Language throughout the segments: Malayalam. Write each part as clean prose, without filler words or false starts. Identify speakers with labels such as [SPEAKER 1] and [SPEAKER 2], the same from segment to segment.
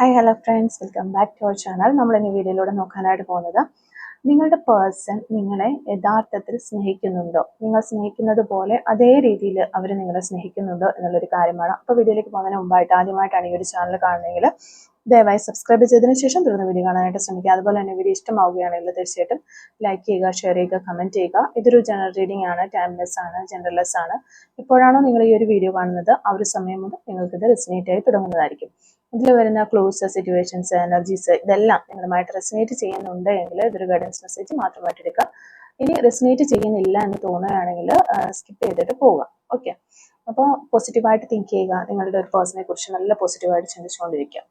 [SPEAKER 1] Hi hello friends, welcome back to our channel. നമ്മൾ ഇന്ന് വീഡിയോയിലൂടെ നോക്കാനായിട്ട് പോകുന്നത് നിങ്ങളുടെ പേഴ്സൺ നിങ്ങളെ യഥാർത്ഥത്തിൽ സ്നേഹിക്കുന്നുണ്ടോ, നിങ്ങൾ സ്നേഹിക്കുന്നത് പോലെ അതേ രീതിയിൽ അവർ നിങ്ങളെ സ്നേഹിക്കുന്നുണ്ടോ എന്നുള്ളൊരു കാര്യമാണ്. അപ്പോൾ വീഡിയോയിലേക്ക് പോകുന്നതിന് മുമ്പായിട്ട് ആദ്യമായിട്ടാണ് ഈ ഒരു ചാനൽ കാണുന്നതെങ്കിൽ ദയവായി സബ്സ്ക്രൈബ് ചെയ്തതിനു ശേഷം തുടർന്ന് വീഡിയോ കാണാനായിട്ട് ശ്രമിക്കുക. അതുപോലെ തന്നെ വീഡിയോ ഇഷ്ടമാവുകയാണെങ്കിൽ തീർച്ചയായിട്ടും ലൈക്ക് ചെയ്യുക, ഷെയർ ചെയ്യുക, കമൻറ്റ് ചെയ്യുക. ഇതൊരു ജനറൽ റീഡിംഗ് ആണ്, ടൈംലെസ് ആണ്, ജനറൽലെസ് ആണ്. എപ്പോഴാണോ നിങ്ങൾ ഈ ഒരു വീഡിയോ കാണുന്നത് ആ ഒരു സമയം മുതൽ നിങ്ങൾക്കിത് റെസിനേറ്റ് ആയി തുടങ്ങുന്നതായിരിക്കും. ഇതിൽ വരുന്ന ക്ലോസ്, സിറ്റുവേഷൻസ്, എനർജീസ് ഇതെല്ലാം നിങ്ങളുമായിട്ട് റെസിനേറ്റ് ചെയ്യുന്നുണ്ട് എങ്കിൽ ഇതൊരു ഗൈഡൻസ് മെസ്സേജ് മാത്രമായിട്ട് എടുക്കുക. ഇനി റെസിനേറ്റ് ചെയ്യുന്നില്ല എന്ന് തോന്നുകയാണെങ്കിൽ സ്കിപ്പ് ചെയ്തിട്ട് പോവുക. ഓക്കെ, അപ്പോൾ പോസിറ്റീവായിട്ട് തിങ്ക് ചെയ്യുക. നിങ്ങളുടെ ഒരു പേഴ്സണെ കുറിച്ച് നല്ല പോസിറ്റീവായിട്ട് ചിന്തിച്ചുകൊണ്ടിരിക്കുക.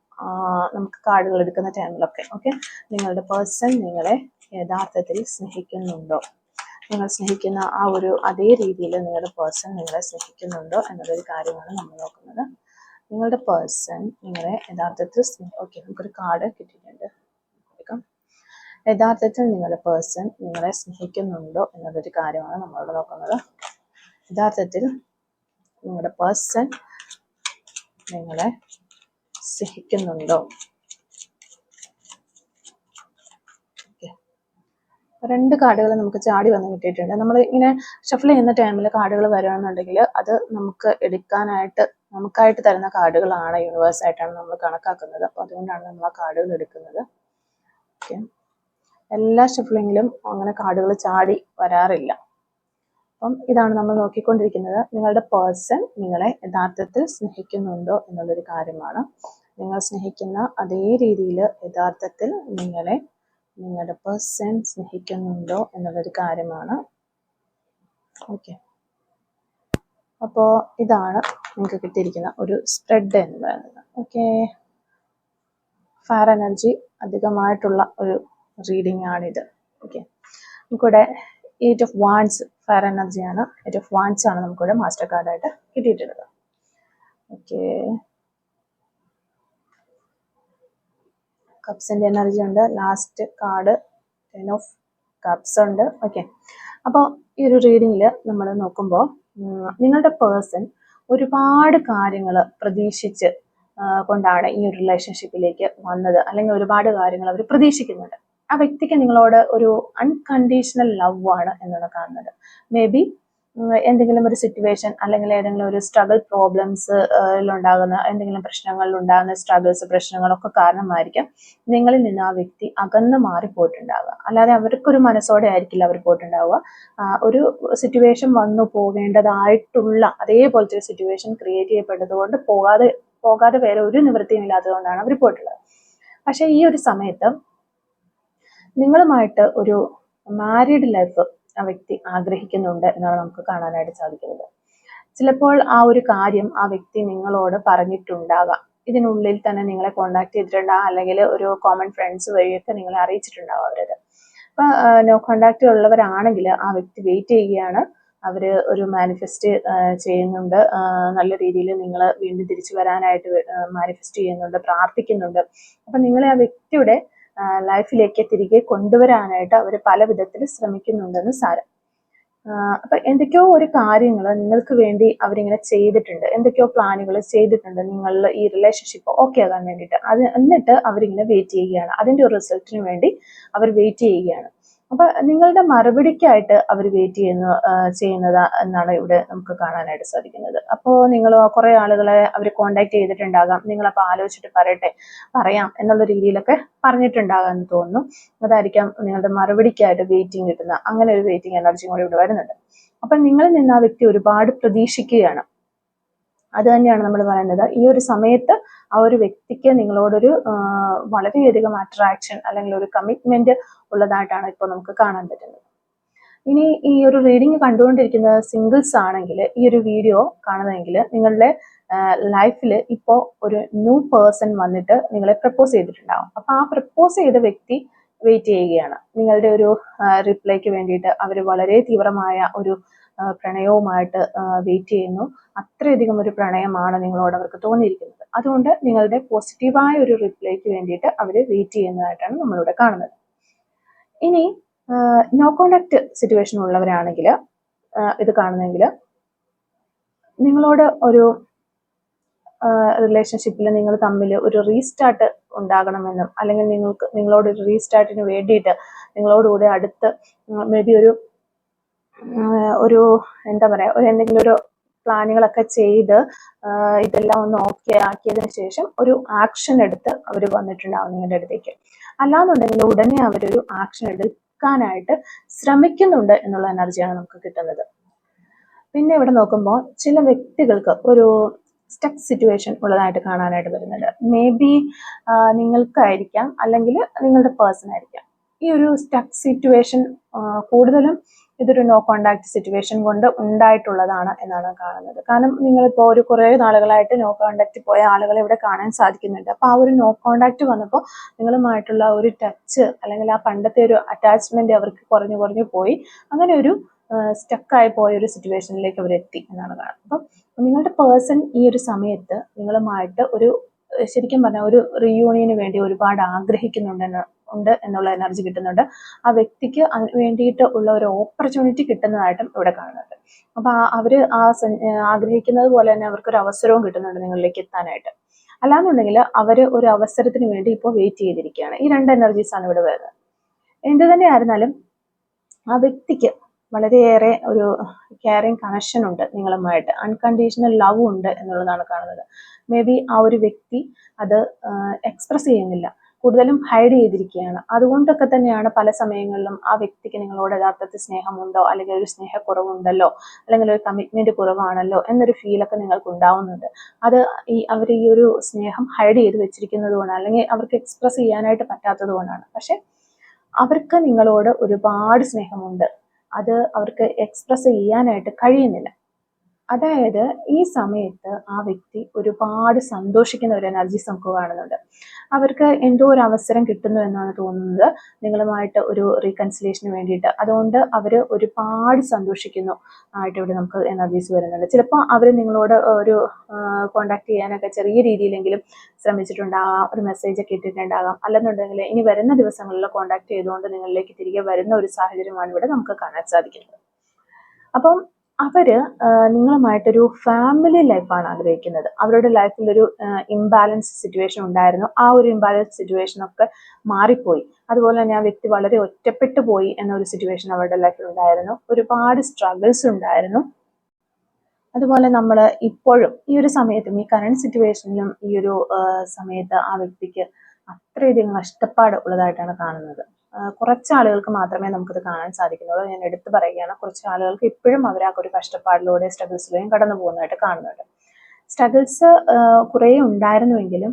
[SPEAKER 1] നമുക്ക് കാർഡുകൾ എടുക്കുന്ന ടൈമിലൊക്കെ ഓക്കെ, നിങ്ങളുടെ പേഴ്സൺ നിങ്ങളെ യഥാർത്ഥത്തിൽ സ്നേഹിക്കുന്നുണ്ടോ, നിങ്ങൾ സ്നേഹിക്കുന്ന ആ ഒരു അതേ രീതിയിൽ നിങ്ങളുടെ പേഴ്സൺ നിങ്ങളെ സ്നേഹിക്കുന്നുണ്ടോ എന്നുള്ളൊരു കാര്യമാണ് നമ്മൾ നോക്കുന്നത്. നിങ്ങളുടെ പേഴ്സൺ നിങ്ങളെ യഥാർത്ഥത്തിൽ ഓക്കെ, നമുക്കൊരു കാർഡ് കിട്ടിയിട്ടുണ്ട്. യഥാർത്ഥത്തിൽ നിങ്ങളുടെ പേഴ്സൺ നിങ്ങളെ സ്നേഹിക്കുന്നുണ്ടോ എന്നുള്ളൊരു കാര്യമാണ് നമ്മളോട് നോക്കുന്നത്. യഥാർത്ഥത്തിൽ നിങ്ങളുടെ പേഴ്സൺ നിങ്ങളെ സ്നേഹിക്കുന്നുണ്ടോ? രണ്ട് കാർഡുകൾ നമുക്ക് ചാടി വന്ന് കിട്ടിയിട്ടുണ്ട്. നമ്മൾ ഇങ്ങനെ ഷഫിൾ ചെയ്യുന്ന ടൈമിൽ കാർഡുകൾ വരികയാണെന്നുണ്ടെങ്കിൽ അത് നമുക്ക് എടുക്കാനായിട്ട് നമുക്കായിട്ട് തരുന്ന കാർഡുകളാണ്, യൂണിവേഴ്സ് ആയിട്ടാണ് നമ്മൾ കണക്കാക്കുന്നത്. അപ്പോൾ അതുകൊണ്ടാണ് നമ്മൾ ആ കാർഡുകൾ എടുക്കുന്നത്. ഓക്കെ, എല്ലാ ഷഫിളിങ്ങിലും അങ്ങനെ കാർഡുകൾ ചാടി വരാറില്ല. അപ്പം ഇതാണ് നമ്മൾ നോക്കിക്കൊണ്ടിരിക്കുന്നത്. നിങ്ങളുടെ പേഴ്സൺ നിങ്ങളെ യഥാർത്ഥത്തിൽ സ്നേഹിക്കുന്നുണ്ടോ എന്നുള്ളൊരു കാര്യമാണ്. നിങ്ങൾ സ്നേഹിക്കുന്ന അതേ രീതിയിൽ യഥാർത്ഥത്തിൽ നിങ്ങളുടെ പേഴ്സൺ സ്നേഹിക്കുന്നുണ്ടോ എന്നുള്ളൊരു കാര്യമാണ്. ഓക്കെ, അപ്പോൾ ഇതാണ് നിങ്ങൾക്ക് കിട്ടിയിരിക്കുന്ന ഒരു സ്പ്രെഡ് എന്ന് പറയുന്നത്. ഓക്കെ, ഫയർ എനർജി അധികമായിട്ടുള്ള ഒരു റീഡിംഗ് ആണിത്. ഓക്കെ, നമുക്കിവിടെ 8 ഓഫ് വാൻഡ്സ് ഫയർ എനർജിയാണ്. 8 ഓഫ് വാൻഡ്സ് ആണ് നമുക്കിവിടെ മാസ്റ്റർ കാർഡായിട്ട് കിട്ടിയിട്ടുള്ളത്. ഓക്കെ, കപ്സിൻ്റെ എനർജി ഉണ്ട്. ലാസ്റ്റ് കാർഡ് 10 ഓഫ് കപ്സ് ഉണ്ട്. ഓക്കെ, അപ്പോൾ ഈ ഒരു റീഡിങ്ങിൽ നമ്മൾ നോക്കുമ്പോൾ നിങ്ങളുടെ പേഴ്സൺ ഒരുപാട് കാര്യങ്ങൾ പ്രതീക്ഷിച്ച് കൊണ്ടാണ് ഈ ഒരു റിലേഷൻഷിപ്പിലേക്ക് വന്നത്, അല്ലെങ്കിൽ ഒരുപാട് കാര്യങ്ങൾ അവർ പ്രതീക്ഷിക്കുന്നുണ്ട്. ആ വ്യക്തിക്ക് നിങ്ങളോട് ഒരു അൺകണ്ടീഷണൽ ലവ് ആണ് എന്നാണ് കാണുന്നത്. മേ ബി എന്തെങ്കിലും ഒരു സിറ്റുവേഷൻ അല്ലെങ്കിൽ ഏതെങ്കിലും ഒരു സ്ട്രഗിൾ പ്രോബ്ലംസിലുണ്ടാകുന്ന എന്തെങ്കിലും പ്രശ്നങ്ങളിലുണ്ടാകുന്ന സ്ട്രഗിൾസ്, പ്രശ്നങ്ങളൊക്കെ കാരണമായിരിക്കും നിങ്ങളിൽ നിന്ന് ആ വ്യക്തി അകന്ന് മാറിപ്പോയിട്ടുണ്ടാവുക. അല്ലാതെ അവർക്കൊരു മനസ്സോടെ ആയിരിക്കില്ല അവർ പോയിട്ടുണ്ടാവുക. ഒരു സിറ്റുവേഷൻ വന്നു പോകേണ്ടതായിട്ടുള്ള അതേപോലത്തെ ഒരു സിറ്റുവേഷൻ ക്രിയേറ്റ് ചെയ്യപ്പെട്ടതുകൊണ്ട് പോകാതെ വേറെ ഒരു നിവൃത്തിയും ഇല്ലാത്തതുകൊണ്ടാണ് അവർ പോയിട്ടുള്ളത്. പക്ഷെ ഈ ഒരു സമയത്ത് നിങ്ങളുമായിട്ട് ഒരു മാരീഡ് ലൈഫ് ആ വ്യക്തി ആഗ്രഹിക്കുന്നുണ്ട് എന്നാണ് നമുക്ക് കാണാനായിട്ട് സാധിക്കുന്നത്. ചിലപ്പോൾ ആ ഒരു കാര്യം ആ വ്യക്തി നിങ്ങളോട് പറഞ്ഞിട്ടുണ്ടാകാം. ഇതിനുള്ളിൽ തന്നെ നിങ്ങളെ കോണ്ടാക്ട് ചെയ്തിട്ടുണ്ടാകാം, അല്ലെങ്കിൽ ഒരു കോമൺ ഫ്രണ്ട്സ് വഴിയൊക്കെ നിങ്ങളെ അറിയിച്ചിട്ടുണ്ടാകും അവരത്. അപ്പൊ നോ കോണ്ടാക്ട് ഉള്ളവരാണെങ്കിൽ ആ വ്യക്തി വെയിറ്റ് ചെയ്യുകയാണ്. അവര് ഒരു മാനിഫെസ്റ്റ് ചെയ്യുന്നുണ്ട്, നല്ല രീതിയിൽ നിങ്ങൾ വീണ്ടും തിരിച്ചു വരാനായിട്ട് മാനിഫെസ്റ്റ് ചെയ്യുന്നുണ്ട്, പ്രാർത്ഥിക്കുന്നുണ്ട്. അപ്പൊ നിങ്ങളെ ആ വ്യക്തിയുടെ ലൈഫിലേക്ക് തിരികെ കൊണ്ടുവരാനായിട്ട് അവർ പല വിധത്തിൽ ശ്രമിക്കുന്നുണ്ടെന്ന് സാരം. അപ്പൊ എന്തൊക്കെയോ ഒരു കാര്യങ്ങൾ നിങ്ങൾക്ക് വേണ്ടി അവരിങ്ങനെ ചെയ്തിട്ടുണ്ട്, എന്തൊക്കെയോ പ്ലാനുകൾ ചെയ്തിട്ടുണ്ട് നിങ്ങൾ ഈ റിലേഷൻഷിപ്പ് ഓക്കെ ആകാൻ വേണ്ടിയിട്ട്. എന്നിട്ട് അവരിങ്ങനെ വെയിറ്റ് ചെയ്യുകയാണ്, അതിന്റെ ഒരു റിസൾട്ടിന് വേണ്ടി അവർ വെയിറ്റ് ചെയ്യുകയാണ്. അപ്പൊ നിങ്ങളുടെ മറുപടിക്കായിട്ട് അവർ വെയിറ്റ് ചെയ്യുന്നത് എന്നാണ് ഇവിടെ നമുക്ക് കാണാനായിട്ട് സാധിക്കുന്നത്. അപ്പോൾ നിങ്ങൾ കുറെ ആളുകളെ അവർ കോണ്ടാക്ട് ചെയ്തിട്ടുണ്ടാകാം. നിങ്ങളപ്പോൾ ആലോചിച്ചിട്ട് പറയാം എന്നുള്ള രീതിയിലൊക്കെ പറഞ്ഞിട്ടുണ്ടാകാം എന്ന് തോന്നുന്നു. അതായിരിക്കാം നിങ്ങളുടെ മറുപടിക്കായിട്ട് വെയിറ്റിംഗ് കിട്ടുന്ന അങ്ങനെ ഒരു വെയിറ്റിംഗ് എനർജിയും കൂടി ഇവിടെ വരുന്നുണ്ട്. അപ്പൊ നിങ്ങളിൽ നിന്ന് ആ വ്യക്തി ഒരുപാട് പ്രതീക്ഷിക്കുകയാണ്. അത് തന്നെയാണ് നമ്മൾ പറയുന്നത്. ഈ ഒരു സമയത്ത് ആ ഒരു വ്യക്തിക്ക് നിങ്ങളോടൊരു വളരെയധികം അട്രാക്ഷൻ അല്ലെങ്കിൽ ഒരു കമ്മിറ്റ്മെന്റ് ഉള്ളതായിട്ടാണ് ഇപ്പോൾ നമുക്ക് കാണാൻ പറ്റുന്നത്. ഇനി ഈ ഒരു റീഡിങ് കണ്ടുകൊണ്ടിരിക്കുന്ന സിംഗിൾസ് ആണെങ്കിൽ ഈ ഒരു വീഡിയോ കാണുന്നതെങ്കിൽ നിങ്ങളുടെ ലൈഫിൽ ഇപ്പോൾ ഒരു ന്യൂ പേഴ്സൺ വന്നിട്ട് നിങ്ങളെ പ്രപ്പോസ് ചെയ്തിട്ടുണ്ടാവും. അപ്പൊ ആ പ്രപ്പോസ് ചെയ്ത വ്യക്തി വെയിറ്റ് ചെയ്യുകയാണ് നിങ്ങളുടെ ഒരു റിപ്ലൈക്ക് വേണ്ടിയിട്ട്. അവർ വളരെ തീവ്രമായ ഒരു പ്രണയവുമായിട്ട് വെയിറ്റ് ചെയ്യുന്നു. അത്രയധികം ഒരു പ്രണയമാണ് നിങ്ങളോട് അവർക്ക് തോന്നിയിരിക്കുന്നത്. അതുകൊണ്ട് നിങ്ങളുടെ പോസിറ്റീവായ ഒരു റിപ്ലൈക്ക് വേണ്ടിയിട്ട് അവർ വെയിറ്റ് ചെയ്യുന്നതായിട്ടാണ് നമ്മളിവിടെ കാണുന്നത്. ഇനി നോ കോണ്ടാക്ട് സിറ്റുവേഷൻ ഉള്ളവരാണെങ്കിൽ ഇത് കാണുന്നെങ്കിൽ നിങ്ങളോട് ഒരു റിലേഷൻഷിപ്പിൽ നിങ്ങൾ തമ്മിൽ ഒരു റീസ്റ്റാർട്ട് ഉണ്ടാകണമെന്നും അല്ലെങ്കിൽ നിങ്ങളോട് ഒരു റീസ്റ്റാർട്ടിന് വേണ്ടിയിട്ട് നിങ്ങളോടുകൂടി അടുത്ത് മേ ബി ഒരു എന്താ പറയാ എന്തെങ്കിലും ഒരു പ്ലാനുകളൊക്കെ ചെയ്ത് ഇതെല്ലാം ഒന്ന് ഓക്കെ ആക്കിയതിനു ശേഷം ഒരു ആക്ഷൻ എടുത്ത് അവർ വന്നിട്ടുണ്ടാവും നിങ്ങളുടെ അടുത്തേക്ക്. അല്ലാന്നുണ്ടെങ്കിൽ ഉടനെ അവരൊരു ആക്ഷൻ എടുക്കാനായിട്ട് ശ്രമിക്കുന്നുണ്ട് എന്നുള്ള എനർജിയാണ് നമുക്ക് കിട്ടുന്നത്. പിന്നെ ഇവിടെ നോക്കുമ്പോൾ ചില വ്യക്തികൾക്ക് ഒരു സ്റ്റക്ക് സിറ്റുവേഷൻ ഉള്ളതായിട്ട് കാണാനായിട്ട് വരുന്നുണ്ട്. മേ ബി നിങ്ങൾക്കായിരിക്കാം, അല്ലെങ്കിൽ നിങ്ങളുടെ പേഴ്സൺ ആയിരിക്കാം. ഈ ഒരു സ്റ്റക്ക് സിറ്റുവേഷൻ കൂടുതലും ഇതൊരു നോ കോണ്ടാക്ട് സിറ്റുവേഷൻ കൊണ്ട് ഉണ്ടായിട്ടുള്ളതാണ് എന്നാണ് കാണുന്നത്. കാരണം നിങ്ങളിപ്പോൾ ഒരു കുറേ നാളുകളായിട്ട് നോ കോണ്ടാക്ട് പോയ ആളുകളെ ഇവിടെ കാണാൻ സാധിക്കുന്നുണ്ട്. അപ്പോൾ ആ ഒരു നോ കോണ്ടാക്ട് വന്നപ്പോൾ നിങ്ങളുമായിട്ടുള്ള ഒരു ടച്ച് അല്ലെങ്കിൽ ആ പണ്ടത്തെ ഒരു അറ്റാച്ച്മെന്റ് അവർക്ക് കുറഞ്ഞു പോയി. അങ്ങനെ ഒരു സ്റ്റക്കായി പോയ ഒരു സിറ്റുവേഷനിലേക്ക് അവരെത്തി എന്നാണ് കാണുന്നത്. അപ്പം നിങ്ങളുടെ പേഴ്സൺ ഈ ഒരു സമയത്ത് നിങ്ങളുമായിട്ട് ഒരു ശരിക്കും പറഞ്ഞാൽ ഒരു റീയൂണിയന് വേണ്ടി ഒരുപാട് ഉണ്ട് എന്നുള്ള എനർജി കിട്ടുന്നുണ്ട്. ആ വ്യക്തിക്ക് അതിന് വേണ്ടിയിട്ട് ഉള്ള ഒരു ഓപ്പർച്യൂണിറ്റി കിട്ടുന്നതായിട്ടും ഇവിടെ കാണുന്നുണ്ട്. അപ്പൊ അവര് ആഗ്രഹിക്കുന്നത് പോലെ തന്നെ അവർക്കൊരു അവസരവും കിട്ടുന്നുണ്ട് നിങ്ങളിലേക്ക് എത്താനായിട്ട്. അല്ലാന്നുണ്ടെങ്കിൽ അവര് ഒരു അവസരത്തിന് വേണ്ടി ഇപ്പോൾ വെയിറ്റ് ചെയ്തിരിക്കുകയാണ്. ഈ രണ്ട് എനർജീസ് ആണ് ഇവിടെ വരുന്നത്. എന്ത് തന്നെയായിരുന്നാലും ആ വ്യക്തിക്ക് വളരെയേറെ ഒരു കെയറിങ് കണക്ഷൻ ഉണ്ട് നിങ്ങളുമായിട്ട്, അൺകണ്ടീഷണൽ ലവ് ഉണ്ട് എന്നുള്ളതാണ് കാണുന്നത്. മേ ബി ആ ഒരു വ്യക്തി അത് എക്സ്പ്രസ് ചെയ്യുന്നില്ല, കൂടുതലും ഹൈഡ് ചെയ്തിരിക്കുകയാണ്. അതുകൊണ്ടൊക്കെ തന്നെയാണ് പല സമയങ്ങളിലും ആ വ്യക്തിക്ക് നിങ്ങളോട് യഥാർത്ഥത്തിൽ സ്നേഹമുണ്ടോ, അല്ലെങ്കിൽ ഒരു സ്നേഹക്കുറവുണ്ടല്ലോ, അല്ലെങ്കിൽ ഒരു കമ്മിറ്റ്മെന്റ് കുറവാണല്ലോ എന്നൊരു ഫീലൊക്കെ നിങ്ങൾക്ക് ഉണ്ടാവുന്നുണ്ട്. അത് അവർ ഈ ഒരു സ്നേഹം ഹൈഡ് ചെയ്ത് വെച്ചിരിക്കുന്നത് കൊണ്ടാണ്, അല്ലെങ്കിൽ അവർക്ക് എക്സ്പ്രസ് ചെയ്യാനായിട്ട് പറ്റാത്തത് കൊണ്ടാണ്. പക്ഷെ അവർക്ക് നിങ്ങളോട് ഒരുപാട് സ്നേഹമുണ്ട്, അത് അവർക്ക് എക്സ്പ്രസ് ചെയ്യാനായിട്ട് കഴിയുന്നില്ല. അതായത് ഈ സമയത്ത് ആ വ്യക്തി ഒരുപാട് സന്തോഷിക്കുന്ന ഒരു എനർജീസ് നമുക്ക് കാണുന്നുണ്ട്. അവർക്ക് എന്തോ ഒരു അവസരം കിട്ടുന്നു എന്നാണ് തോന്നുന്നത് നിങ്ങളുമായിട്ട് ഒരു റീകൺസിലേഷന് വേണ്ടിയിട്ട്. അതുകൊണ്ട് അവർ ഒരുപാട് സന്തോഷിക്കുന്നു ആയിട്ട് ഇവിടെ നമുക്ക് എനർജീസ് വരുന്നുണ്ട്. ചിലപ്പോൾ അവർ നിങ്ങളോട് ഒരു കോണ്ടാക്ട് ചെയ്യാനൊക്കെ ചെറിയ രീതിയിലെങ്കിലും ശ്രമിച്ചിട്ടുണ്ടാകാം, ഒരു മെസ്സേജ് ഒക്കെ ഇട്ടിട്ടുണ്ടാകാം. അല്ലെന്നുണ്ടെങ്കിൽ ഇനി വരുന്ന ദിവസങ്ങളിൽ കോണ്ടാക്ട് ചെയ്തുകൊണ്ട് നിങ്ങളിലേക്ക് തിരികെ വരുന്ന ഒരു സാഹചര്യമാണ് ഇവിടെ നമുക്ക് കാണാൻ സാധിക്കുന്നത്. അപ്പം അവര് നിങ്ങളുമായിട്ടൊരു ഫാമിലി ലൈഫാണ് ആഗ്രഹിക്കുന്നത്. അവരുടെ ലൈഫിൽ ഒരു ഇംബാലൻസ് സിറ്റുവേഷൻ ഉണ്ടായിരുന്നു. ആ ഒരു ഇംബാലൻസ് സിറ്റുവേഷൻ ഒക്കെ മാറിപ്പോയി. അതുപോലെ തന്നെ ആ വ്യക്തി വളരെ ഒറ്റപ്പെട്ടു പോയി എന്നൊരു സിറ്റുവേഷൻ അവരുടെ ലൈഫിൽ ഉണ്ടായിരുന്നു. ഒരുപാട് സ്ട്രഗിൾസ് ഉണ്ടായിരുന്നു. അതുപോലെ നമ്മൾ ഇപ്പോഴും ഈ ഒരു സമയത്തും ഈ കറണ്ട് സിറ്റുവേഷനിലും ഈ ഒരു സമയത്ത് ആ വ്യക്തിക്ക് അത്രയധികം കഷ്ടപ്പാട് ഉള്ളതായിട്ടാണ് കാണുന്നത്. കുറച്ച് ആളുകൾക്ക് മാത്രമേ നമുക്കത് കാണാൻ സാധിക്കുന്നുള്ളൂ. ഞാൻ എടുത്തു പറയുകയാണ്, കുറച്ച് ആളുകൾക്ക് ഇപ്പോഴും അവർ ആ ഒരു കഷ്ടപ്പാടിലൂടെ സ്ട്രഗിൾസിലൂടെയും കടന്നു പോകുന്നതായിട്ട് കാണുന്നുണ്ട്. സ്ട്രഗിൾസ് കുറേ ഉണ്ടായിരുന്നുവെങ്കിലും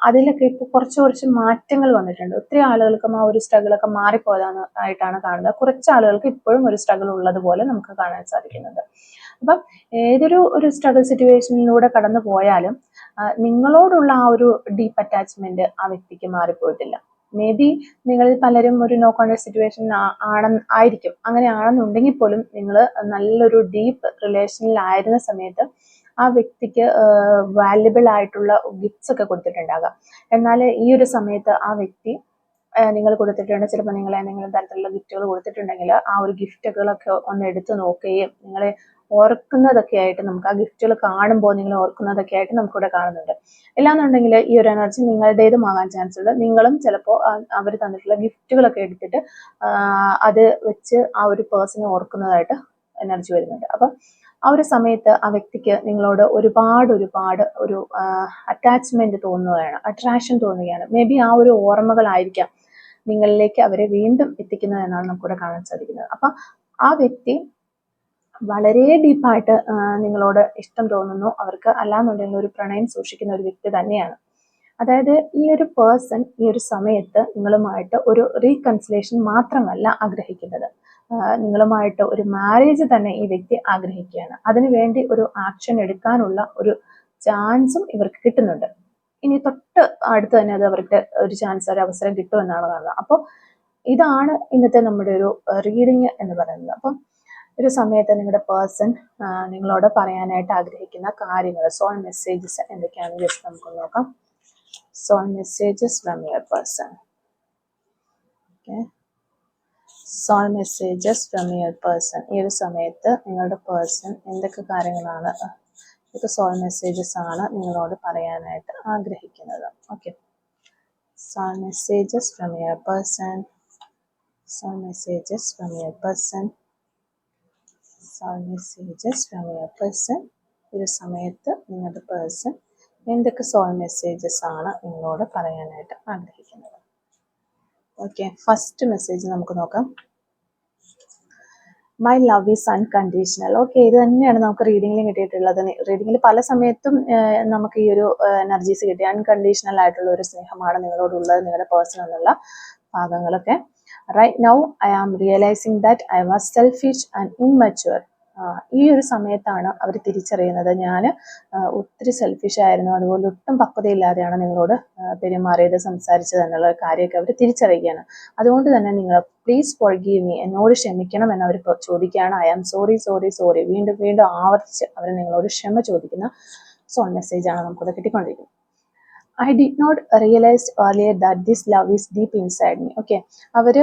[SPEAKER 1] അതിലൊക്കെ ഇപ്പോൾ കുറച്ച് മാറ്റങ്ങൾ വന്നിട്ടുണ്ട്. ഒത്തിരി ആളുകൾക്കും ആ ഒരു സ്ട്രഗിളൊക്കെ മാറിപ്പോയതായിട്ടാണ് കാണുന്നത്. കുറച്ച് ആളുകൾക്ക് ഇപ്പോഴും ഒരു സ്ട്രഗിൾ ഉള്ളതുപോലെ നമുക്ക് കാണാൻ സാധിക്കുന്നുണ്ട്. അപ്പം ഒരു സ്ട്രഗിൾ സിറ്റുവേഷനിലൂടെ കടന്നു പോയാലും നിങ്ങളോടുള്ള ആ ഒരു ഡീപ്പ് അറ്റാച്ച്മെന്റ് ആ വ്യക്തിക്ക് മാറിപ്പോയിട്ടില്ല. മേ ബി നിങ്ങളിൽ പലരും ഒരു നോ കോണ്ടാക്ട് സിറ്റുവേഷൻ ആയിരിക്കും. അങ്ങനെ ആണെന്നുണ്ടെങ്കിൽ പോലും നിങ്ങൾ നല്ലൊരു ഡീപ്പ് റിലേഷനിലായിരുന്ന സമയത്ത് ആ വ്യക്തിക്ക് വാല്യുബിൾ ആയിട്ടുള്ള ഗിഫ്റ്റ്സ് ഒക്കെ കൊടുത്തിട്ടുണ്ടാകാം. എന്നാൽ ഈ ഒരു സമയത്ത് ആ വ്യക്തി നിങ്ങൾ കൊടുത്തിട്ടുണ്ട്, ചിലപ്പോൾ നിങ്ങൾ എന്തെങ്കിലും തരത്തിലുള്ള ഗിഫ്റ്റുകൾ കൊടുത്തിട്ടുണ്ടെങ്കിൽ ആ ഒരു ഗിഫ്റ്റുകളൊക്കെ ഒന്ന് എടുത്തു നോക്കുകയും നിങ്ങളെ ഓർക്കുന്നതൊക്കെ ആയിട്ട് നമുക്ക് ആ ഗിഫ്റ്റുകൾ കാണുമ്പോൾ നിങ്ങൾ ഓർക്കുന്നതൊക്കെ ആയിട്ട് നമുക്കിവിടെ കാണുന്നുണ്ട്. ഇല്ലാന്നുണ്ടെങ്കിൽ ഈ ഒരു എനർജി നിങ്ങളുടേതുമാകാൻ ചാൻസ് ഉണ്ട്. നിങ്ങളും ചിലപ്പോൾ അവർ തന്നിട്ടുള്ള ഗിഫ്റ്റുകളൊക്കെ എടുത്തിട്ട് അത് വെച്ച് ആ ഒരു പേഴ്സണെ ഓർക്കുന്നതായിട്ട് എനർജി വരുന്നുണ്ട്. അപ്പം ആ ഒരു സമയത്ത് ആ വ്യക്തിക്ക് നിങ്ങളോട് ഒരുപാട് ഒരു അറ്റാച്ച്മെന്റ് തോന്നുകയാണ്, അട്രാക്ഷൻ തോന്നുകയാണ്. മേ ബി ആ ഒരു ഓർമ്മകളായിരിക്കാം നിങ്ങളിലേക്ക് അവരെ വീണ്ടും എത്തിക്കുന്നത് എന്നാണ് നമുക്കിവിടെ കാണാൻ സാധിക്കുന്നത്. അപ്പൊ ആ വ്യക്തി വളരെ ഡീപ്പായിട്ട് നിങ്ങളോട് ഇഷ്ടം തോന്നുന്നു അവർക്ക്, അല്ലാന്നുണ്ടെങ്കിൽ ഒരു പ്രണയം സൂക്ഷിക്കുന്ന ഒരു വ്യക്തി തന്നെയാണ്. അതായത് ഈ ഒരു പേഴ്സൺ ഈ ഒരു സമയത്ത് നിങ്ങളുമായിട്ട് ഒരു റീകൺസിലേഷൻ മാത്രമല്ല ആഗ്രഹിക്കുന്നത്, നിങ്ങളുമായിട്ട് ഒരു മാരേജ് തന്നെ ഈ വ്യക്തി ആഗ്രഹിക്കുകയാണ്. അതിനുവേണ്ടി ഒരു ആക്ഷൻ എടുക്കാനുള്ള ഒരു ചാൻസും ഇവർക്ക് കിട്ടുന്നുണ്ട്. ഇനി തൊട്ട് അടുത്ത് തന്നെ അത് അവർക്ക് ഒരു ചാൻസ്, ഒരു അവസരം കിട്ടുമെന്നാണ് കാണുന്നത്. അപ്പോൾ ഇതാണ് ഇന്നത്തെ നമ്മുടെ ഒരു റീഡിങ് എന്ന് പറയുന്നത്. അപ്പം ഒരു സമയത്ത് നിങ്ങളുടെ പേഴ്സൺ നിങ്ങളോട് പറയാനായിട്ട് ആഗ്രഹിക്കുന്ന കാര്യങ്ങൾ, സോൾ മെസ്സേജസ് എന്തൊക്കെയാണെന്ന് ജസ്റ്റ് നമുക്ക് നോക്കാം. Soul messages from your person. Okay, soul messages from your person. ഈ ഒരു സമയത്ത് നിങ്ങളുടെ പേഴ്സൺ എന്തൊക്കെ കാര്യങ്ങളാണ്, ഇതൊക്കെ സോൾ മെസ്സേജസ് ആണ് നിങ്ങളോട് പറയാനായിട്ട് ആഗ്രഹിക്കുന്നത്. Okay, Some messages from your person. Some messages from your person. Some messages from your person. ഈ സമയത്ത് നിങ്ങളുടെ പേഴ്സൺ എന്തൊക്കെ സോൾ മെസ്സേജസ് ആണ് നിങ്ങളോട് പറയാനായിട്ട് ആഗ്രഹിക്കുന്നത്? ഓക്കെ, ഫസ്റ്റ് മെസ്സേജ് നമുക്ക് നോക്കാം. My love is unconditional. Okay, ഇത് തന്നെയാണ് നമുക്ക് റീഡിങ്ങിൽ കിട്ടിയിട്ടുള്ളത്. റീഡിങ്ങിൽ പല സമയത്തും നമുക്ക് ഈ ഒരു എനർജീസ് കിട്ടി. അൺകണ്ടീഷണൽ ആയിട്ടുള്ള ഒരു സ്നേഹമാണ് നിങ്ങളോടുള്ളത്, നിങ്ങളുടെ പേഴ്സൺ എന്നുള്ള ഭാഗങ്ങളൊക്കെ. Right now I am realising that I was selfish and immature. ഈ ഒരു സമയത്താണ് അവർ തിരിച്ചറിയുന്നത് ഞാൻ ഒത്തിരി സെൽഫിഷ് ആയിരുന്നു, അതുപോലെ ഒട്ടും പക്വതയില്ലാതെയാണ് നിങ്ങളോട് പെരുമാറിയത്, സംസാരിച്ചത് എന്നുള്ള കാര്യമൊക്കെ അവർ തിരിച്ചറിയുകയാണ്. അതുകൊണ്ട് തന്നെ നിങ്ങൾ പ്ലീസ് ഫോർഗീവ് മീ, എന്നോട് ക്ഷമിക്കണം എന്ന് അവർ ചോദിക്കുകയാണ്. I am sorry sorry sorry, വീണ്ടും വീണ്ടും ആവർത്തിച്ച് അവർ നിങ്ങളോട് ക്ഷമ ചോദിക്കുന്ന സോൾ മെസ്സേജാണ് നമുക്കിവിടെ കിട്ടിക്കൊണ്ടിരിക്കുന്നത്. I did not realize earlier that this love is deep inside me. Okay, അവർ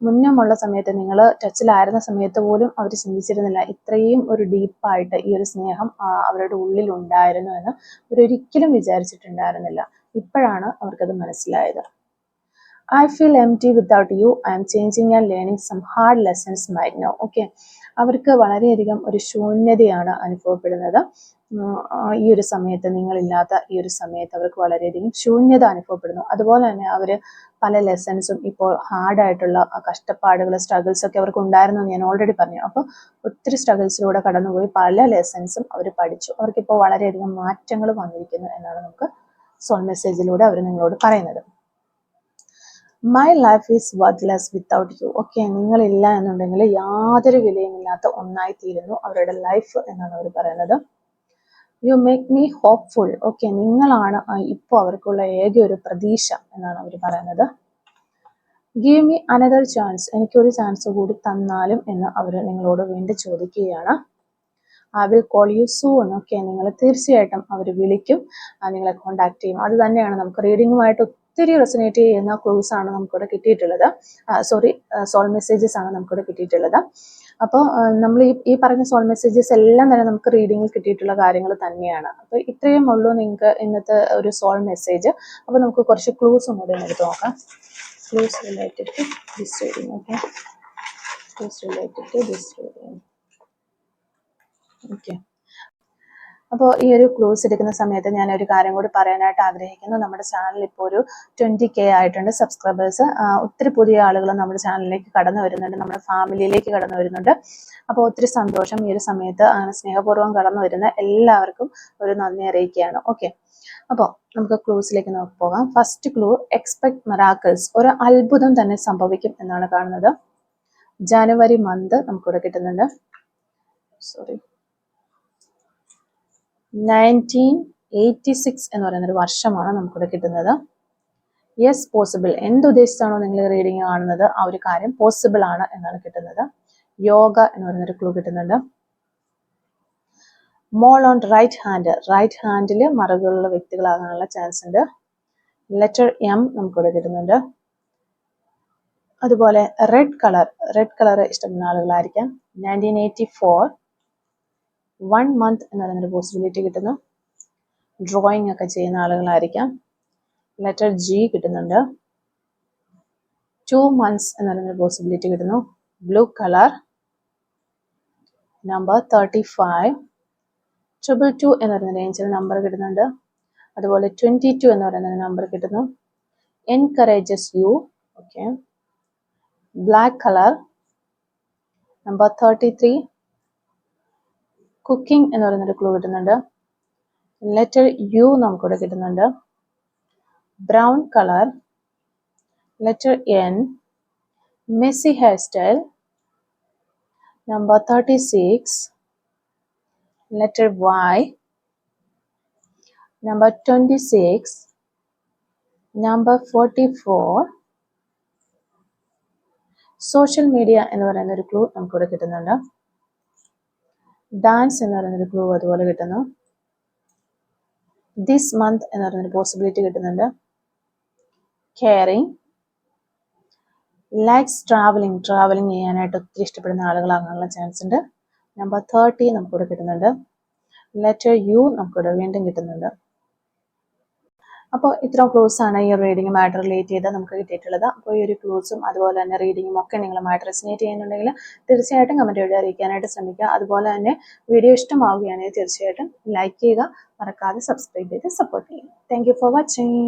[SPEAKER 1] മുന്നമുള്ള സമയത്ത്, നിങ്ങൾ ടച്ചിലായിരുന്ന സമയത്ത് പോലും അവർ ചിന്തിച്ചിരുന്നില്ല ഇത്രയും ഒരു ഡീപ്പായിട്ട് ഈ ഒരു സ്നേഹം അവരുടെ ഉള്ളിൽ ഉണ്ടായിരുന്നു എന്ന് അവരൊരിക്കലും വിചാരിച്ചിട്ടുണ്ടായിരുന്നില്ല. ഇപ്പോഴാണ് അവർക്കത് മനസ്സിലായത്. I feel empty without you. I am changing and learning some hard lessons right now. Okay, അവർക്ക് വളരെയധികം ഒരു ശൂന്യതയാണ് അനുഭവപ്പെടുന്നത്. ഈ ഒരു സമയത്ത്, നിങ്ങളില്ലാത്ത ഈ ഒരു സമയത്ത് അവർക്ക് വളരെയധികം ശൂന്യത അനുഭവപ്പെടുന്നു. അതുപോലെ തന്നെ അവർ പല ലെസൺസും ഇപ്പോൾ ഹാർഡായിട്ടുള്ള കഷ്ടപ്പാടുകൾ, സ്ട്രഗിൾസ് ഒക്കെ അവർക്ക് ഉണ്ടായിരുന്നു എന്ന് ഞാൻ ഓൾറെഡി പറഞ്ഞു. അപ്പോൾ ഒത്തിരി സ്ട്രഗിൾസിലൂടെ കടന്നുപോയി പല ലെസൺസും അവർ പഠിച്ചു. അവർക്കിപ്പോൾ വളരെയധികം മാറ്റങ്ങൾ വന്നിരിക്കുന്നു എന്നാണ് നമുക്ക് സോൾ മെസ്സേജിലൂടെ അവർ നിങ്ങളോട് പറയുന്നത്. My life is worthless without you. Okay, നിങ്ങളില്ല എന്നുണ്ടെങ്കിൽ യാതൊരു വിലയുമില്ലാത്ത ഒന്നായി തീരുന്നു അവരുടെ ലൈഫ് എന്നാണ് അവർ പറയുന്നത്. You make me hopeful. Okay, നിങ്ങളാണ് ഇപ്പോൾ അവർക്കുള്ള ഏക ഒരു പ്രതീക്ഷ എന്നാണ് അവർ പറയുന്നത്. Give me another chance. എനിക്കൊരു ചാൻസ് കൂടി തന്നാലും എന്ന് അവർ നിങ്ങളോട് വീണ്ടും ചോദിക്കുകയാണ്. I will call you soon. Okay, നിങ്ങൾ തീർച്ചയായിട്ടും അവർ വിളിക്കും, നിങ്ങളെ കോണ്ടാക്ട് ചെയ്യും. അത് തന്നെയാണ് നമുക്ക് റീഡിങ്ങുമായിട്ട് ഒത്തിരി റെസനേറ്റ് ചെയ്യുന്ന ക്ലൂസ് ആണ് നമുക്കിവിടെ കിട്ടിയിട്ടുള്ളത്. സോൾ മെസ്സേജസ് ആണ് നമുക്കിവിടെ കിട്ടിയിട്ടുള്ളത്. അപ്പോൾ നമ്മൾ ഈ പറഞ്ഞ സോൾ മെസ്സേജസ് എല്ലാം തന്നെ നമുക്ക് റീഡിങ്ങിൽ കിട്ടിയിട്ടുള്ള കാര്യങ്ങൾ തന്നെയാണ്. അപ്പോൾ ഇത്രയും ഉള്ളൂ നിങ്ങൾക്ക് ഇന്നത്തെ ഒരു സോൾ മെസ്സേജ്. അപ്പോൾ നമുക്ക് കുറച്ച് ക്ലൂസും കൂടെ എടുത്ത് നോക്കാം. Clues related to this reading. Okay, clues related to this reading. Okay, അപ്പോൾ ഈ ഒരു ക്ലൂസ് എടുക്കുന്ന സമയത്ത് ഞാൻ ഒരു കാര്യം കൂടി പറയാനായിട്ട് ആഗ്രഹിക്കുന്നു. നമ്മുടെ ചാനൽ ഇപ്പോൾ ഒരു 20K ആയിട്ടുണ്ട് സബ്സ്ക്രൈബേഴ്സ്. ഒത്തിരി പുതിയ ആളുകൾ നമ്മുടെ ചാനലിലേക്ക് കടന്നു വരുന്നുണ്ട്, നമ്മുടെ ഫാമിലിയിലേക്ക് കടന്നു വരുന്നുണ്ട്. അപ്പോൾ ഒത്തിരി സന്തോഷം. ഈ ഒരു സമയത്ത് അങ്ങനെ സ്നേഹപൂർവ്വം കടന്നു വരുന്ന എല്ലാവർക്കും ഒരു നന്ദി അറിയിക്കുകയാണ്. ഓക്കെ, അപ്പോൾ നമുക്ക് ക്ലൂസിലേക്ക് പോകാം. First clue, expect miracles. ഒരു അത്ഭുതം തന്നെ സംഭവിക്കും എന്നാണ് കാണുന്നത്. ജനുവരി മന്ത് നമുക്കിവിടെ കിട്ടുന്നുണ്ട്. 1986 എന്ന് പറയുന്ന ഒരു വർഷമാണ് നമുക്കിവിടെ കിട്ടുന്നത്. Yes possible. എന്തുദ്ദേശിച്ചാണോ നിങ്ങൾ റീഡിങ് കാണുന്നത് ആ ഒരു കാര്യം പോസിബിൾ ആണ് എന്നാണ് കിട്ടുന്നത്. യോഗ എന്ന് പറയുന്നൊരു ക്ലൂ കിട്ടുന്നുണ്ട്. Mole on right hand. Right ഹാൻഡിൽ മറകളുള്ള വ്യക്തികളാകാനുള്ള ചാൻസ് ഉണ്ട്. ലെറ്റർ M നമുക്കിവിടെ കിട്ടുന്നുണ്ട്. അതുപോലെ റെഡ് കളർ ഇഷ്ടപ്പെടുന്ന ആളുകളായിരിക്കാം. 1984 1 month എന്ന് പറയുന്നൊരു പോസിബിലിറ്റി കിട്ടുന്നു. ഡ്രോയിങ് ഒക്കെ ചെയ്യുന്ന ആളുകളായിരിക്കാം. ലെറ്റർ G കിട്ടുന്നുണ്ട്. 2 months എന്ന് പറയുന്നൊരു പോസിബിലിറ്റി കിട്ടുന്നു. Blue colour. നമ്പർ 35 222 എന്ന് പറയുന്ന റേഞ്ചിൽ നമ്പർ കിട്ടുന്നുണ്ട്. അതുപോലെ 22 എന്ന് പറയുന്ന നമ്പർ കിട്ടുന്നു. Encourages you. Okay, black colour. Number 33 cooking എന്ന് പറയുന്നൊരു ക്ലൂ കിട്ടുന്നുണ്ട്. ലെറ്റർ U നമുക്കിവിടെ കിട്ടുന്നുണ്ട്. Brown colour. Letter N messy hair style. Number 36 letter Y. Number 26 number 44 social media എന്ന് പറയുന്ന ഒരു ക്ലൂ നമുക്കിവിടെ കിട്ടുന്നുണ്ട്. ഡാൻസ് എന്ന് പറയുന്നൊരു ക്ലൂ അതുപോലെ കിട്ടുന്നു. ദിസ് മന്ത് എന്ന് പറയുന്നൊരു പോസിബിലിറ്റി കിട്ടുന്നുണ്ട്. കെയറിങ്. ലൈക്സ് ട്രാവലിംഗ് ചെയ്യാനായിട്ട് ഒത്തിരി ഇഷ്ടപ്പെടുന്ന ആളുകളാകാനുള്ള ചാൻസ് ഉണ്ട്. നമ്പർ 30 നമുക്കിവിടെ കിട്ടുന്നുണ്ട്. ലെറ്റർ U നമുക്കിവിടെ വീണ്ടും കിട്ടുന്നുണ്ട്. അപ്പോൾ ഇത്രയും ക്ലൂസ് ആണ് ഈ റീഡിങ്ങുമായിട്ട് റിലേറ്റ് ചെയ്ത് നമുക്ക് കിട്ടിയിട്ടുള്ളത്. അപ്പോൾ ഈ ഒരു ക്ലൂസും അതുപോലെ തന്നെ റീഡിങ്ങും ഒക്കെ നിങ്ങളുമായിട്ട് റെസിനേറ്റ് ചെയ്യുന്നുണ്ടെങ്കിൽ തീർച്ചയായിട്ടും കമൻറ്റ് വഴി അറിയിക്കാനായിട്ട് ശ്രമിക്കുക. അതുപോലെ തന്നെ വീഡിയോ ഇഷ്ടമാവുകയാണെങ്കിൽ തീർച്ചയായിട്ടും ലൈക്ക് ചെയ്യുക, മറക്കാതെ സബ്സ്ക്രൈബ് ചെയ്ത് സപ്പോർട്ട് ചെയ്യുക. Thank you for watching.